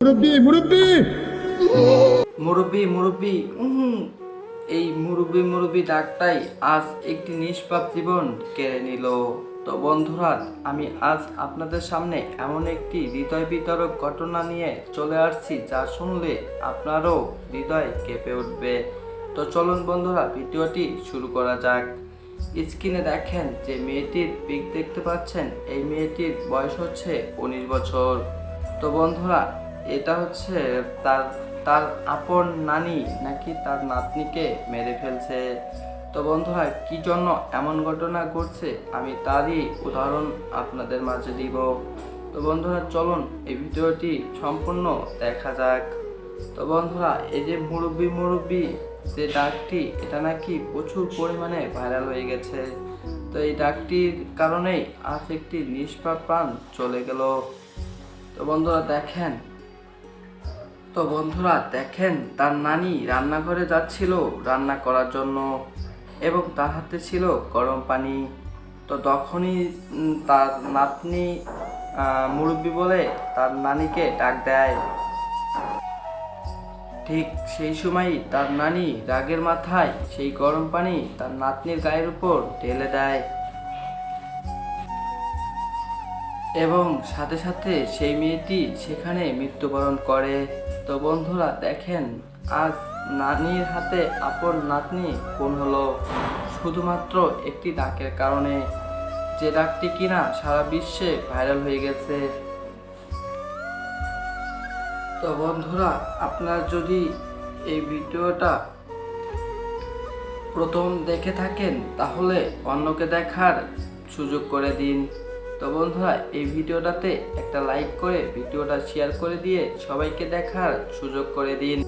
মুরব্বি মুরব্বি মুরব্বি মুরব্বি এই মুরব্বি মুরব্বি ডাকটাই আজ একটি নিষ্পাপ জীবন কেড়ে নিল। তো বন্ধুরা, আমি আজ আপনাদের সামনে এমন একটি হৃদয় বিতরক ঘটনা নিয়ে চলে আসছি যা শুনলে আপনারও হৃদয় কেঁপে উঠবে। তো চলুন বন্ধুরা, ভিডিওটি শুরু করা যাক। স্ক্রিনে দেখেন যে মেয়েটির পিক দেখতে পাচ্ছেন, এই মেয়েটির বয়স হচ্ছে 19 বছর। তো বন্ধুরা, এটা হচ্ছে তার তার আপন নানি নাকি তার নাতনিকে মেরে ফেলছে। তো বন্ধুরা, কি জন্য এমন ঘটনা ঘটছে আমি তারই উদাহরণ আপনাদের মাঝে দিব। তো বন্ধুরা, চলুন এই ভিডিওটি সম্পূর্ণ দেখা যাক। তো বন্ধুরা, এই যে মুরব্বি মুরব্বি যে ডাকটি, এটা নাকি প্রচুর পরিমাণে ভাইরাল হয়ে গেছে। তো এই ডাকটির কারণেই আজ একটি নিষ্পাপ প্রাণ চলে গেল। তো বন্ধুরা দেখেন তার নানি রান্নাঘরে যাচ্ছিল রান্না করার জন্য, এবং তার হাতে ছিল গরম পানি। তো তখনই তার নাতনি মুরব্বি বলে তার নানিকে ডাক দেয়। ঠিক সেই সময়ই তার নানি রাগের মাথায় সেই গরম পানি তার নাতনির গায়ের উপর ঢেলে দেয়, এবং সাথে সাথে সেই মেয়েটি সেখানে মৃত্যুবরণ করে। তো বন্ধুরা দেখেন, আজ নানির হাতে আপন নাতনি খুন হলো শুধুমাত্র একটি ডাকের কারণে, যে ডাকটি কিনা সারা বিশ্বে ভাইরাল হয়ে গেছে। তো বন্ধুরা, আপনার যদি এই ভিডিওটা প্রথম দেখে থাকেন তাহলে অন্যকে দেখার সুযোগ করে দিন। তো বন্ধুরা, এই ভিডিওটাতে একটা লাইক করে ভিডিওটা শেয়ার করে দিয়ে সবাইকে দেখার সুযোগ করে দিন।